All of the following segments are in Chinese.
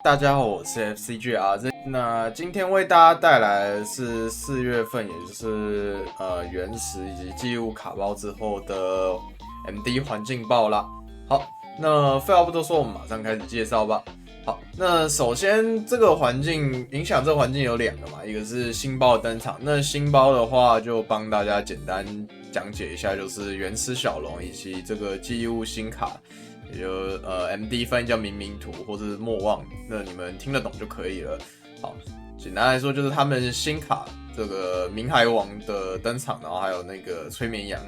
大家好，我是 FCGR。那今天为大家带来的是4月份，也就是原石以及记录卡包之后的 MD 环境报啦。好，那废话不多说，我们马上开始介绍吧。好，那首先这个环境影响这个环境有2个嘛，一个是新包的登场。那新包的话，就帮大家简单讲解一下，就是原石小龙以及这个记忆物新卡。也就MD 翻译叫冥冥图或者是莫忘，那你们听得懂就可以了。好，简单来说就是他们新卡这个冥海王的登场，然后还有那个催眠羊，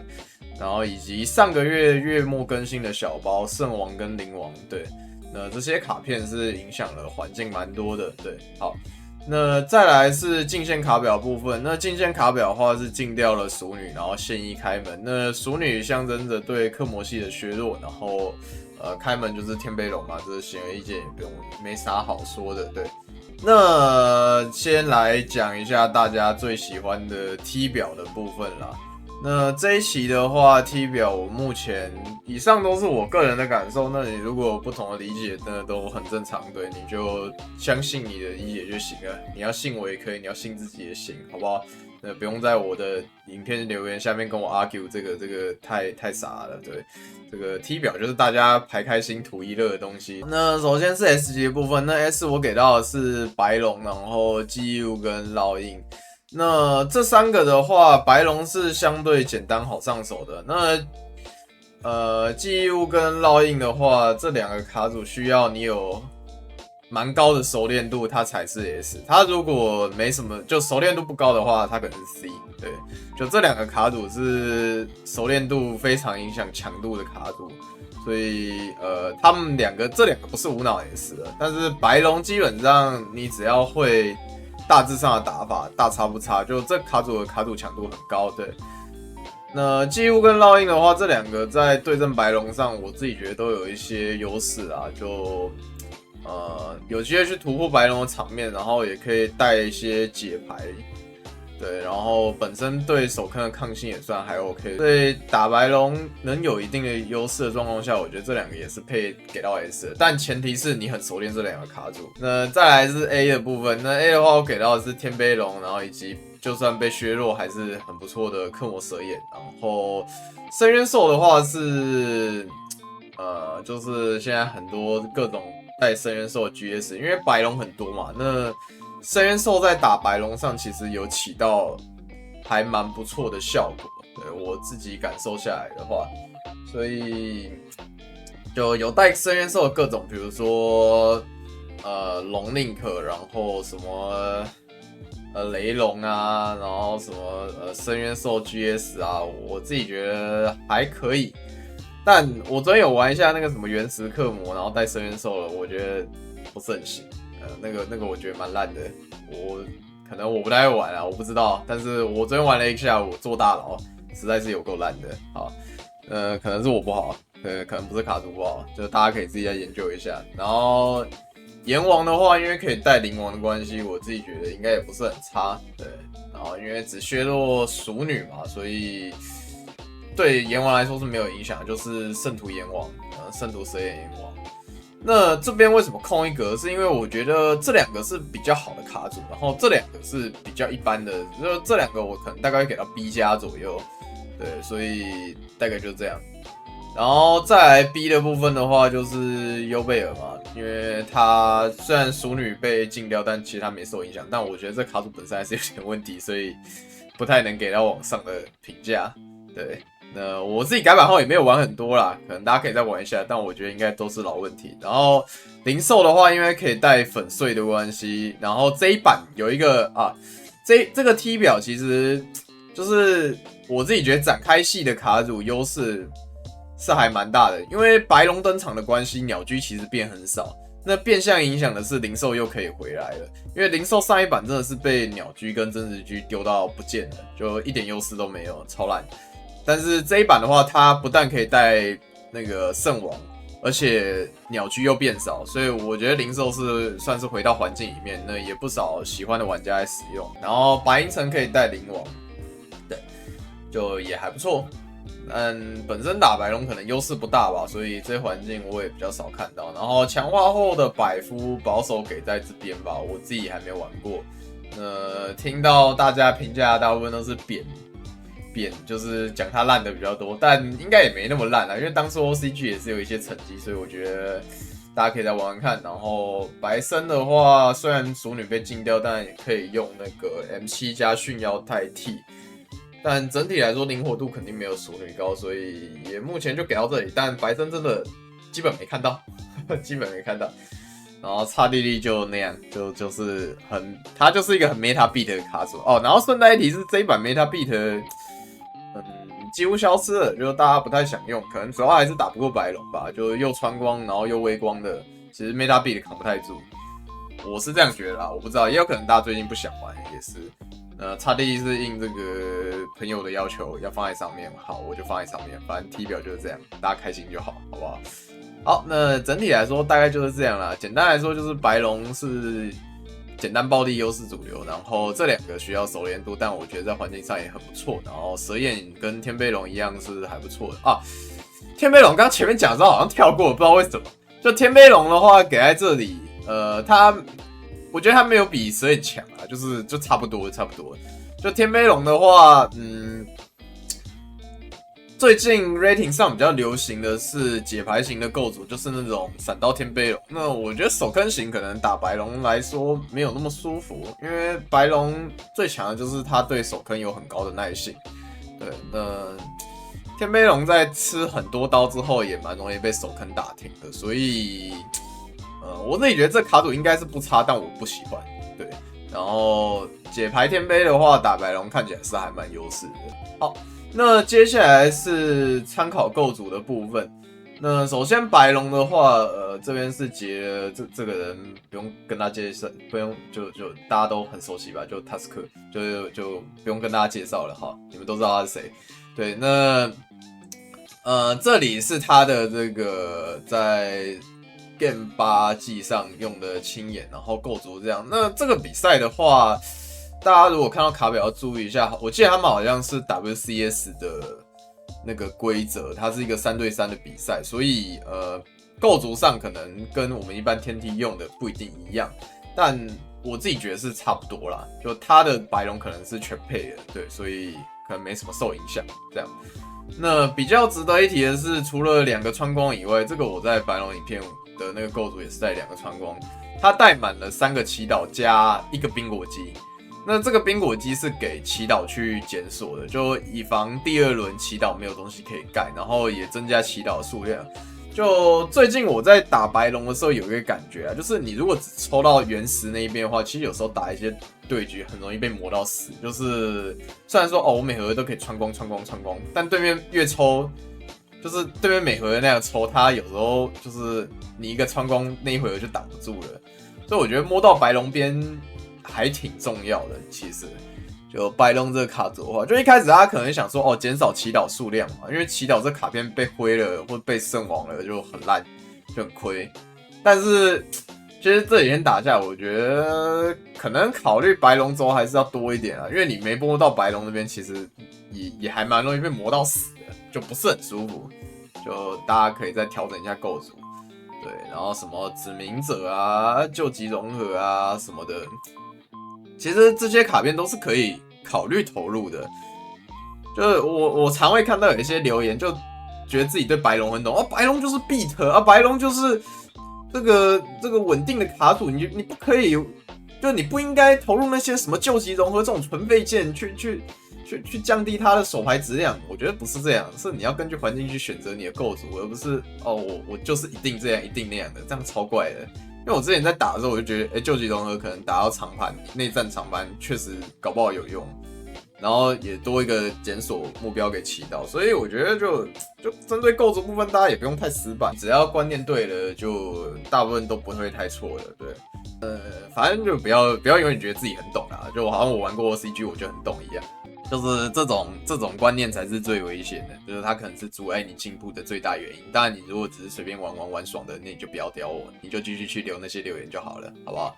然后以及上个月月末更新的小包圣王跟灵王，对，那这些卡片是影响了环境蛮多的，对，好。那再来是进线卡表部分，那进线卡表的话是禁掉了熟女，然后现役开门。那熟女象征着对克魔系的削弱，然后开门就是天杯龙嘛，这是显而易见，也不用没啥好说的。对，那先来讲一下大家最喜欢的 T 表的部分啦。那这一期的话 ，T 表我目前以上都是我个人的感受。那你如果有不同的理解，那都很正常，对，你就相信你的理解就行了。你要信我也可以，你要信自己也行，好不好？那不用在我的影片留言下面跟我 argue， 这个太傻了，对。这个 T 表就是大家排开心图一乐的东西。那首先是 S 级的部分，那 S 我给到的是白龙，然后记忆物跟烙印。那这3个的话，白龙是相对简单好上手的。那记忆物跟烙印的话，这2个卡组需要你有蛮高的熟练度，它才是 S。它如果没什么，就熟练度不高的话，它可能是 C。对，就这2个卡组是熟练度非常影响强度的卡组，所以他们这两个不是无脑 S 的。但是白龙基本上你只要会大致上的打法，大差不差，就这卡组的卡组强度很高。对，那记忆物跟烙印的话，这2个在对阵白龙上，我自己觉得都有一些优势啊，就。有机会去突破白龙的场面，然后也可以带一些解牌，对，然后本身对手坑的抗性也算还 OK， 所以打白龙能有一定的优势的状况下，我觉得这2个也是配给到 S 的，但前提是你很熟练这2个卡组。那再来是 A 的部分，那 A 的话我给到的是天杯龙，然后以及就算被削弱还是很不错的克魔蛇眼，然后深渊兽的话是就是现在很多各种带深渊兽的 GS， 因为白龙很多嘛，那深渊兽在打白龙上其实有起到还蛮不错的效果，对我自己感受下来的话，所以就有带深渊兽的各种，比如说龙 link， 然后什么雷龙啊，然后什么深渊兽 GS 啊，我自己觉得还可以。但我昨天有玩一下那个什么原石克魔，然后带深渊兽了，我觉得不是很行。那个我觉得蛮烂的。可能我不太会玩啊，我不知道。但是我昨天玩了一下午，做大佬实在是有够烂的。好，可能是我不好，可能不是卡组不好，就大家可以自己再研究一下。然后炎王的话，因为可以带灵王的关系，我自己觉得应该也不是很差。对，然后因为只削弱熟女嘛，所以。对炎王来说是没有影响，就是圣徒炎王，圣徒蛇眼炎王。那这边为什么空一格？是因为我觉得这2个是比较好的卡组，然后这2个是比较一般的，就这2个我可能大概会给到 B 加左右，对，所以大概就这样。然后再来 B 的部分的话，就是优贝尔嘛，因为他虽然熟女被禁掉，但其实他没受影响，但我觉得这卡组本身还是有点问题，所以不太能给到往上的评价，对。那我自己改版后也没有玩很多啦，可能大家可以再玩一下，但我觉得应该都是老问题。然后零售的话，因为可以带粉碎的关系，然后这一版有一个这个 T 表其实就是我自己觉得展开系的卡组优势是还蛮大的，因为白龙登场的关系，鸟居其实变很少，那变相影响的是零售又可以回来了，因为零售上一版真的是被鸟居跟真实居丢到不见了，就一点优势都没有，超烂。但是这一版的话，它不但可以带那个圣王，而且鸟居又变少，所以我觉得零售是算是回到环境里面，那也不少喜欢的玩家来使用。然后白银城可以带灵王，对，就也还不错。本身打白龙可能优势不大吧，所以这环境我也比较少看到。然后强化后的百夫保守给在这边吧，我自己还没玩过。听到大家评价大部分都是扁，就是讲它烂的比较多，但应该也没那么烂啦，因为当初 OCG 也是有一些成绩，所以我觉得大家可以再玩玩看。然后白生的话，虽然熟女被禁掉，但也可以用那个 M7 加驯妖代替。但整体来说，灵活度肯定没有熟女高，所以也目前就给到这里。但白生真的基本没看到，基本没看到。然后叉莉莉就那样，就是它就是一个很 meta beat 的卡组哦。然后顺带一提是这一版 meta beat，几乎消失了，就是大家不太想用，可能主要还是打不过白龙吧，就又穿光然后又微光的，其实 meta beat 扛不太住。我是这样觉得啦，我不知道，也有可能大家最近不想玩，也是。叉 D 是应这个朋友的要求，要放在上面，好，我就放在上面，反正体表就是这样，大家开心就好，好不好？好，那整体来说大概就是这样啦。简单来说就是白龙是简单暴力优势主流，然后这两个需要熟练度，但我觉得在环境上也很不错。然后蛇眼跟天贝龙一样是还不错的啊。天贝龙刚前面讲的时候好像跳过，不知道为什么。就天贝龙的话给在这里，我觉得他没有比蛇眼强啊，就差不多。就天贝龙的话，最近 rating 上比较流行的是解牌型的构筑，就是那种闪刀天贝龙。那我觉得手坑型可能打白龙来说没有那么舒服，因为白龙最强的就是他对手坑有很高的耐性。对，那天贝龙在吃很多刀之后也蛮容易被手坑打停的，所以。我自己觉得这卡组应该是不差，但我不喜欢。对，然后解牌天杯的话，打白龙看起来是还蛮优势的。好，那接下来是参考构筑的部分。那首先白龙的话，这边是解这个人不用跟他介绍，不用就大家都很熟悉吧，就 Tusk， 就不用跟大家介绍了哈，你们都知道他是谁。对，那这里是他的这个在。Game 8季上用的青眼，然后构筑这样。那这个比赛的话，大家如果看到卡表要注意一下。我记得他们好像是 WCS 的那个规则，它是一个3对3的比赛，所以构筑上可能跟我们一般天梯用的不一定一样，但我自己觉得是差不多啦。就他的白龙可能是全配的，对，所以可能没什么受影响这样。那比较值得一提的是，除了2个穿光以外，这个我在白龙影片的那个构筑也是带2个穿光，它带满了3个祈祷加1个冰果机。那这个冰果机是给祈祷去检索的，就以防第2轮祈祷没有东西可以盖，然后也增加祈祷的数量。就最近我在打白龙的时候有一个感觉啊，就是你如果只抽到原石那一边的话，其实有时候打一些对局很容易被磨到死。就是虽然说我每回合都可以穿光，但对面越抽，就是对面每回合那样抽，他有时候就是你一个穿光那一回合就挡不住了。所以我觉得摸到白龙边还挺重要的，其实。就白龙这个卡组的话，就一开始大家可能想说减少祈祷数量嘛，因为祈祷这卡片被挥了或被圣王了就很烂，就很亏。但是其实这几天打下来，我觉得可能考虑白龙轴还是要多一点啊，因为你没摸到白龙那边，其实也还蛮容易被磨到死的，就不是很舒服。就大家可以再调整一下构筑，对，然后什么指明者啊、救急融合啊什么的。其实这些卡片都是可以考虑投入的，就是我常会看到有一些留言，就觉得自己对白龙很懂白龙就是 beat 啊，白龙就是这个稳定的卡组，你不可以，就你不应该投入那些什么救急融合这种纯废件去降低它的手牌质量。我觉得不是这样，是你要根据环境去选择你的构筑，而不是我就是一定这样一定那样的，这样超怪的。因为我之前在打的时候，我就觉得，救急融合可能打到长盘内战长盘确实搞不好有用，然后也多一个检索目标给祈祷，所以我觉得就针对构筑部分，大家也不用太死板，只要观念对了，就大部分都不会太错的。对，反正就不要永远觉得自己很懂啦，就好像我玩过 CG 我就很懂一样。就是这种观念才是最危险的，就是它可能是阻碍你进步的最大原因。当然，你如果只是随便玩爽的，那你就不要屌我，你就继续去留那些留言就好了，好不好？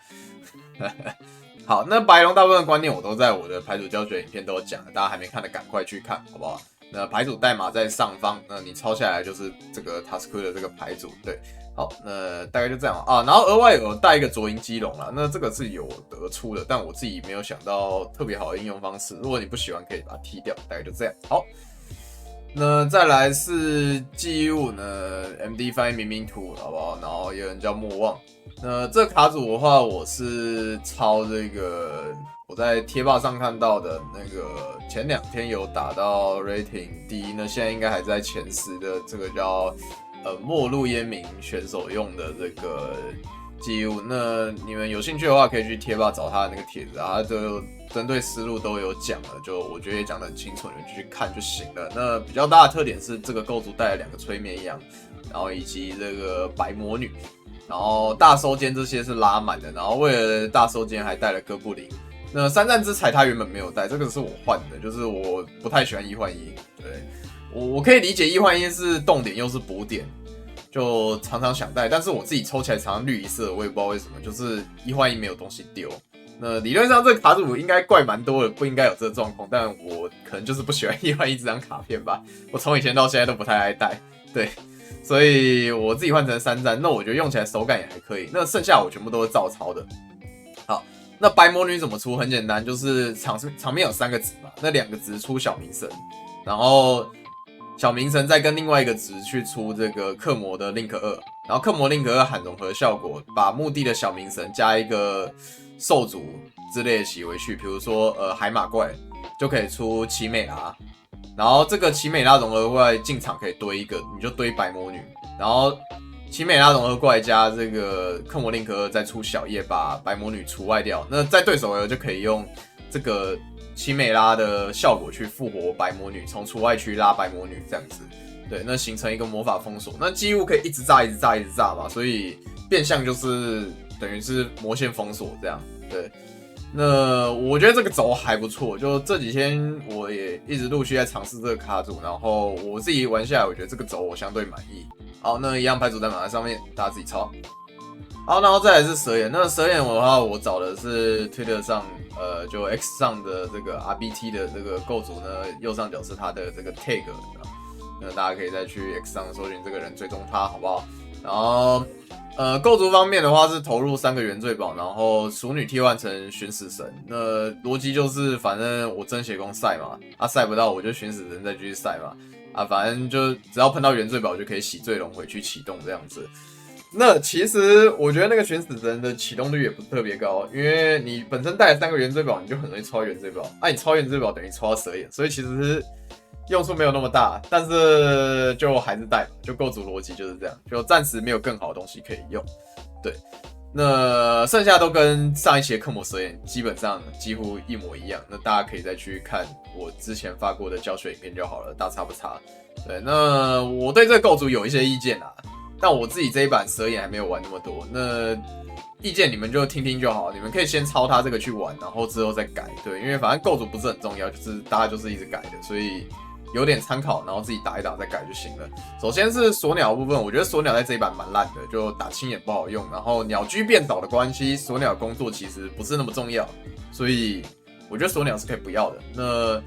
好，那白龙大部分观念我都在我的牌组教学影片都有讲了，大家还没看的赶快去看，好不好？那牌组代码在上方，那你抄下来就是这个 Task 的这个牌组，对。好，那大概就这样啊。然后额外有带一个浊音基隆啦，那这个是有得出的，但我自己没有想到特别好的应用方式。如果你不喜欢，可以把它踢掉。大概就这样。好，那再来是记忆物呢 ，MD 翻译明明图，好不好？然后有人叫莫忘。那这卡组的话，我是抄这个我在贴吧上看到的那个，前2天有打到 rating 第1，那现在应该还在前10的这个叫。末路烟民选手用的这个记忆物，那你们有兴趣的话，可以去贴吧找他的那个帖子啊，他就针对思路都有讲了，就我觉得也讲得很清楚，你们就去看就行了。那比较大的特点是这个构筑带了2个催眠羊，然后以及这个白魔女，然后大收肩这些是拉满的，然后为了大收肩还带了哥布林。那3战之彩他原本没有带，这个是我换的，就是我不太喜欢1换1，对。我可以理解1换1是动点又是补点，就常常想带，但是我自己抽起来常常绿一色，我也不知道为什么，就是1换1没有东西丢。那理论上这个卡组应该怪蛮多的，不应该有这个状况，但我可能就是不喜欢1换1这张卡片吧。我从以前到现在都不太爱带，对，所以我自己换成3战，那我觉得用起来手感也还可以。那剩下我全部都是照抄的。好，那白魔女怎么出？很简单，就是场面有3个值嘛，那2个值出小冥神，然后。小冥神再跟另外一个值去出这个克魔的 Link 2，然后克魔 Link 2喊融合效果，把墓地的小冥神加一个兽族之类的洗回去，比如说海马怪就可以出奇美拉，然后这个奇美拉融合过来进场可以堆一个，你就堆白魔女，然后奇美拉融合过来加这个克魔 Link 2再出小叶把白魔女除外掉，那在对手就可以用这个。奇美拉的效果去复活白魔女，从除外区拉白魔女这样子，对，那形成一个魔法封锁，那几乎可以一直炸、一直炸、一直炸嘛，所以变相就是等于是魔线封锁这样，对。那我觉得这个轴还不错，就这几天我也一直陆续在尝试这个卡组，然后我自己玩下来，我觉得这个轴我相对满意。好，那一样牌组代码在上面，大家自己抄。好，然后再来是蛇眼。那蛇眼的话，我找的是 Twitter 上，就 X 上的这个 RBT 的这个构筑呢，右上角是他的这个 tag， 那大家可以再去 X 上搜寻这个人，追踪他，好不好？然后，构筑方面的话是投入3个原罪宝，然后熟女替换成寻死神。那逻辑就是，反正我真血攻赛嘛，赛不到我就寻死神再继续赛嘛，反正就只要碰到原罪宝就可以洗罪龙回去启动这样子。那其实我觉得那个寻死神的启动率也不是特别高，因为你本身带了3个原罪宝，你就很容易抽原罪宝。你抽原罪宝等于抽到蛇眼，所以其实用处没有那么大，但是就还是带，就构筑逻辑就是这样，就暂时没有更好的东西可以用。对，那剩下都跟上一期的克魔蛇眼基本上几乎一模一样。那大家可以再去看我之前发过的教学影片就好了，大差不差。对，那我对这个构筑有一些意见啦。但我自己这一版蛇眼还没有玩那么多，那意见你们就听听就好，你们可以先抄他这个去玩，然后之后再改，对，因为反正构筑不是很重要，就是大家就是一直改的，所以有点参考，然后自己打一打再改就行了。首先是锁鸟的部分，我觉得锁鸟在这一版蛮烂的，就打青眼不好用，然后鸟居变少的关系，锁鸟工作其实不是那么重要，所以我觉得锁鸟是可以不要的。那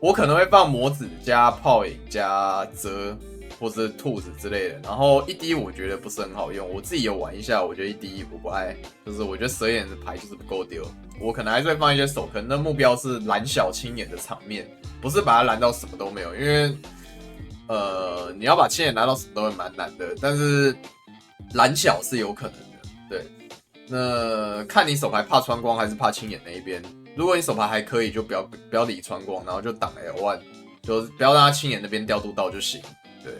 我可能会放魔子加泡影加遮。或是兔子之类的，然后1D 我觉得不是很好用，我自己有玩一下，我觉得1D 我不爱，就是我觉得蛇眼的牌就是不够丢，我可能还是会放一些手坑，那目标是蓝小青眼的场面，不是把它蓝到什么都没有，因为你要把青眼蓝到什么都会蛮难的，但是蓝小是有可能的，对，那看你手牌怕穿光还是怕青眼那一边，如果你手牌还可以，就不要理穿光，然后就挡 L1， 就不要让他青眼那边调度到就行。对，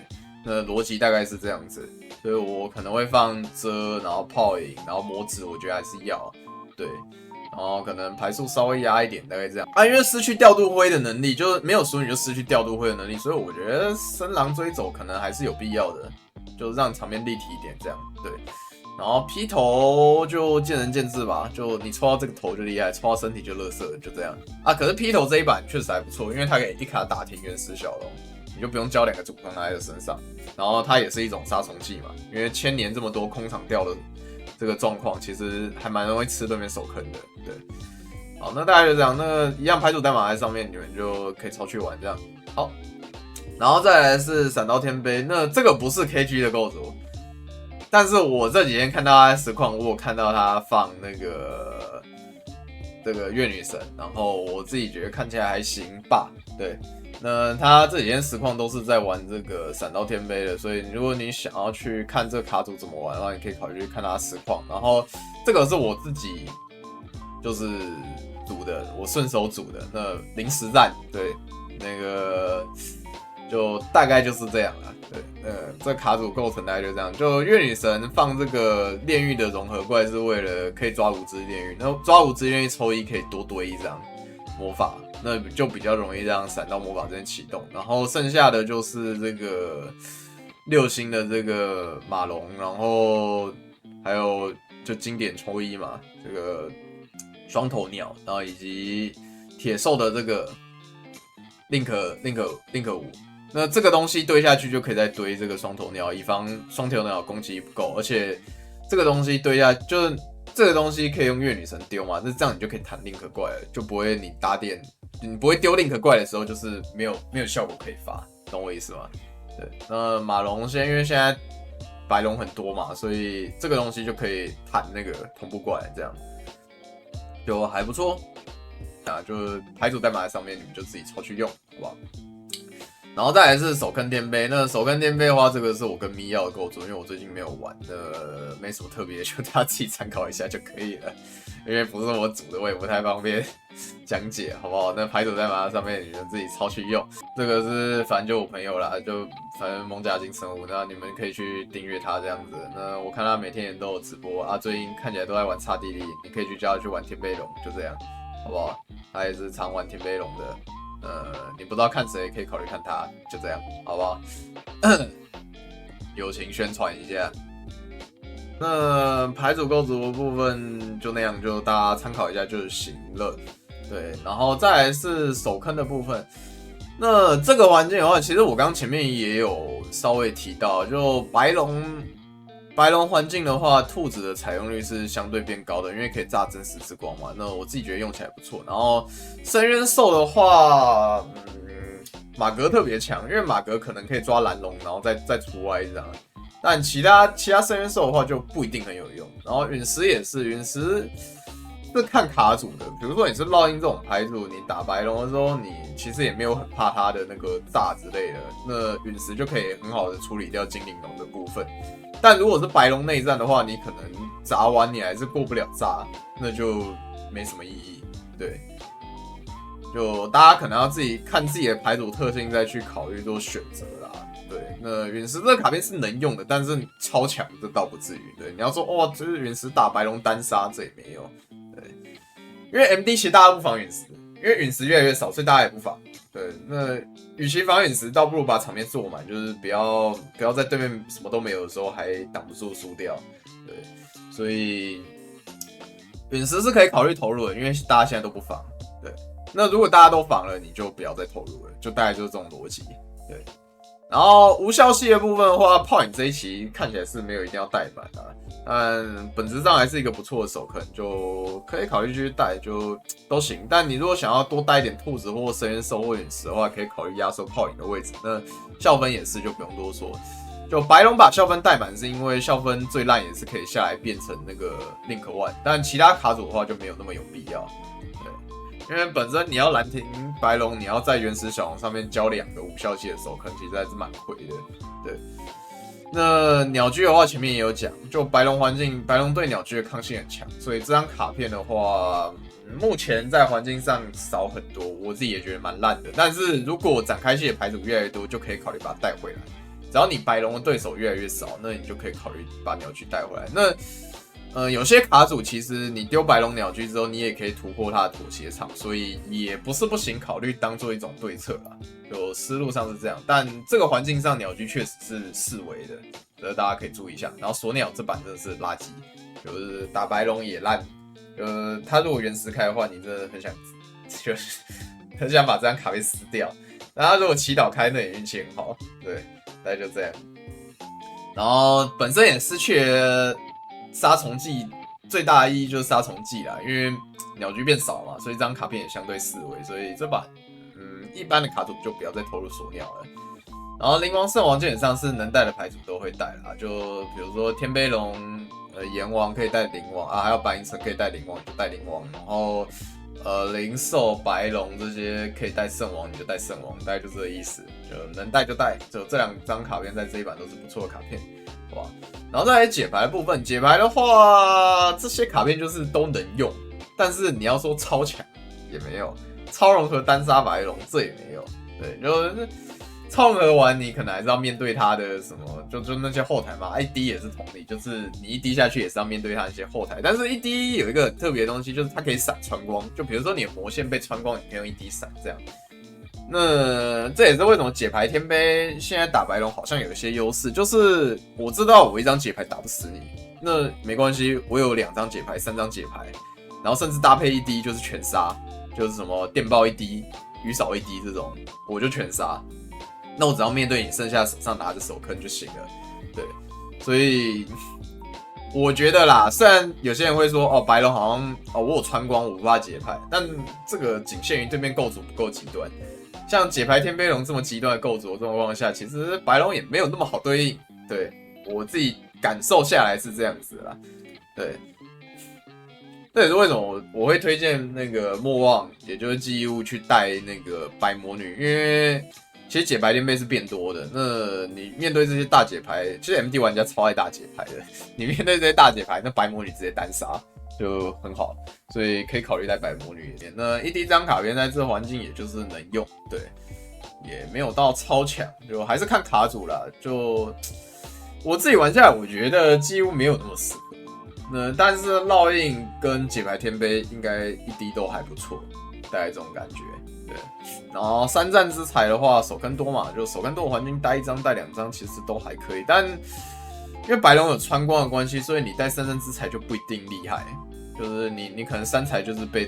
那逻辑大概是这样子，所以我可能会放遮，然后泡影，然后魔子，我觉得还是要，对，然后可能牌数稍微压一点，大概这样因为失去调度灰的能力，就是没有熟女就失去调度灰的能力，所以我觉得深狼追走可能还是有必要的，就是让场面立体一点这样，对。然后劈头就见仁见智吧，就你抽到这个头就厉害，抽到身体就垃圾，就这样可是劈头这一版确实还不错，因为它可以一卡打停原始小龙。你就不用交2个主攻在身上，然后它也是一种杀虫剂嘛，因为千年这么多空场掉的这个状况，其实还蛮容易吃对面手坑的。对，好，那大概就这样，那一样牌组代码在上面，你们就可以抄去玩这样。好，然后再来是闪刀天杯，那这个不是 KG 的构筑，但是我这几天看到他在实况，我有看到他放那个这个月女神，然后我自己觉得看起来还行吧，对。那他这几天实况都是在玩这个闪刀天杯的，所以如果你想要去看这个卡组怎么玩的话，你可以考虑去看他实况。然后这个是我自己就是组的，我顺手组的那零实战，对，那个就大概就是这样啦。对，这卡组构成大概就这样。就月女神放这个炼狱的融合怪是为了可以抓5只炼狱，然后抓5只炼狱抽1可以多堆1张魔法。那就比较容易让闪刀魔法这边启动，然后剩下的就是这个6星的这个马龙，然后还有就经典抽1嘛，这个双头鸟，然后以及铁兽的这个 Link 5，那这个东西堆下去就可以再堆这个双头鸟，以防双头鸟攻击不够，而且这个东西堆下就是这个东西可以用月女神丢嘛，那这样你就可以弹 Link 怪了，就不会你搭电。你不会丢 Link 怪的时候，就是没有效果可以发，懂我意思吗？对，那马龙因为现在白龙很多嘛，所以这个东西就可以弹那个同步怪，这样就还不错。啊，就是牌组代码在上面，你们就自己抄去用，好不好？然后再来是手坑天杯，那手坑天杯的话，这个是我跟咪要的构筑，因为我最近没有玩的，没什么特别，就大家自己参考一下就可以了。因为不是我组的，我也不太方便讲解，好不好？那牌组代码上面你们自己抄去用。这个是反正就我朋友啦，就反正蒙甲金生物，那你们可以去订阅他这样子。那我看他每天也都有直播啊，最近看起来都在玩叉地利，你可以去叫他去玩天杯龙，就这样，好不好？他也是常玩天杯龙的。你不知道看谁，可以考虑看他，就这样，好不好？友情宣传一下。那牌组构筑的部分就那样，就大家参考一下就行了。对，然后再来是手坑的部分。那这个环境的话，其实我刚前面也有稍微提到，就白龙环境的话，兔子的采用率是相对变高的，因为可以炸真实之光嘛。那我自己觉得用起来不错。然后深渊兽的话，马格特别强，因为马格可能可以抓蓝龙，然后再出歪这样。但其他深渊兽的话就不一定很有用。然后陨石也是，陨石是看卡组的。比如说你是烙印这种牌组，你打白龙的时候，你其实也没有很怕它的那个炸之类的，那陨石就可以很好的处理掉精灵龙的部分。但如果是白龙内战的话，你可能砸完你还是过不了炸，那就没什么意义。对，就大家可能要自己看自己的牌组特性再去考虑做选择啦。对，那陨石这个卡片是能用的，但是超强这倒不至于。对，你要说哇，就是陨石打白龙单杀，这也没有。对，因为 MD 其实大家不防陨石，因为陨石越来越少，所以大家也不防。对，那与其防陨石，倒不如把场面做满，就是不要在对面什么都没有的时候还挡不住输掉。对，所以陨石是可以考虑投入的，因为大家现在都不防。对，那如果大家都防了，你就不要再投入了，就大概就是这种逻辑。对。然后无效系的部分的话，炮影这一期看起来是没有一定要带版的，但本质上还是一个不错的手坑，就可以考虑继续带，就都行。但你如果想要多带一点兔子或深渊兽或陨石的话，可以考虑压缩炮影的位置。那校分也是，就不用多说。就白龙把校分带满，是因为校分最烂也是可以下来变成那个 Link One， 但其他卡组的话就没有那么有必要。因为本身你要蓝亭白龙，你要在原始小龙上面交2个无效系的手坑，其实还是蛮亏的。对，那鸟居的话，前面也有讲，就白龙环境，白龙对鸟居的抗性很强，所以这张卡片的话，目前在环境上少很多，我自己也觉得蛮烂的。但是如果展开系的牌组越来越多，就可以考虑把它带回来。只要你白龙的对手越来越少，那你就可以考虑把鸟居带回来。那有些卡组其实你丢白龙鸟居之后，你也可以突破它的妥协场，所以也不是不行，考虑当做一种对策啦。就思路上是这样，但这个环境上鸟居确实是四维的，这大家可以注意一下。然后锁鸟这版真的是垃圾，就是打白龙也烂。他如果原石开的话，你真的就是很想把这张卡片撕掉。然后他如果祈祷开，那也运气很好。对，大概就这样。然后本身也失去了杀虫剂最大的意义就是杀虫剂啦，因为鸟居变少嘛，所以这张卡片也相对四维，所以这版一般的卡组就不要再投入锁鸟了。然后灵王圣王基本上是能带的牌组都会带啦，就比如说天杯龙、炎王可以带灵王啊，还有白银城可以带灵王就带灵王，然后灵兽、白龙这些可以带圣王你就带圣王，大概就这个意思，就能带就带，就这2张卡片在这一版都是不错的卡片，好吧？然后再来解牌的部分，解牌的话这些卡片就是都能用，但是你要说超强也没有，超融合单杀白龙这也没有，对，就是超融合完你可能还是要面对他的什么，就那些后台嘛，1D 也是同理，就是你1D 下去也是要面对他那些后台，但是1D 有一个很特别的东西，就是它可以闪穿光，就比如说你的魔线被穿光，你可以用1D 闪这样。那这也是为什么解牌天杯现在打白龙好像有一些优势，就是我知道我1张解牌打不死你，那没关系，我有2张解牌、3张解牌，然后甚至搭配1D就是全杀，就是什么电爆1D、雨扫1D 这种，我就全杀。那我只要面对你剩下手上拿着手坑就行了，对，所以我觉得啦，虽然有些人会说白龙好像我有穿光我无法解牌，但这个仅限于对面构筑不够极端。像解牌天杯龙这么极端的构筑的状况下，其实白龙也没有那么好对应，对我自己感受下来是这样子啦，对。这也是为什么我会推荐那个莫忘，也就是记忆物去带那个白魔女，因为其实解牌天杯是变多的，那你面对这些大解牌，其实 MD 玩家超爱大解牌的，你面对这些大解牌，那白魔女直接单杀就很好，所以可以考虑带白魔女一点。那1D 张卡片在这环境也就是能用，对，也没有到超强，就还是看卡组啦。就我自己玩下来，我觉得几乎没有那么适合。但是烙印跟解牌天杯应该1D 都还不错，大概这种感觉。对，然后3战之才的话，手坑多嘛，就手坑多的环境带1张带2张其实都还可以，但因为白龙有穿光的关系，所以你带3战之才就不一定厉害，就是你可能3才就是被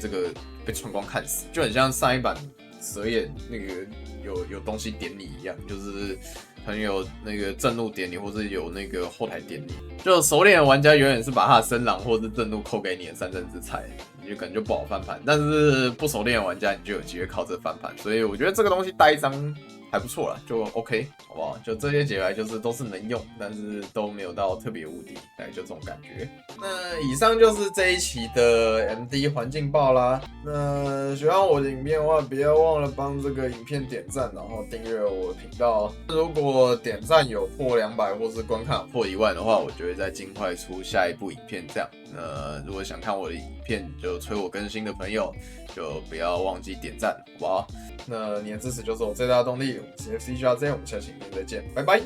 穿光看死，就很像上一版蛇眼那个有东西点你一样，就是很有那个震怒点你，或是有那个后台点你。就熟练的玩家永远是把他的深狼或是震怒扣给你的3战之才，你就可能就不好翻盘。但是不熟练的玩家，你就有机会靠这翻盘。所以我觉得这个东西带1张还不错啦，就 OK， 好不好？就这些解牌就是都是能用，但是都没有到特别无敌，大概就这种感觉。那以上就是这一期的 MD 环境报啦。那喜欢我的影片的话，不要忘了帮这个影片点赞，然后订阅我的频道。如果点赞有破200或是观看有破1万的话，我就会再尽快出下一部影片这样。如果想看我的影片就催我更新的朋友，就不要忘记点赞，好不好？那你的支持就是我最大的动力。我是 FCGRZ，我们下期影片再见，拜拜。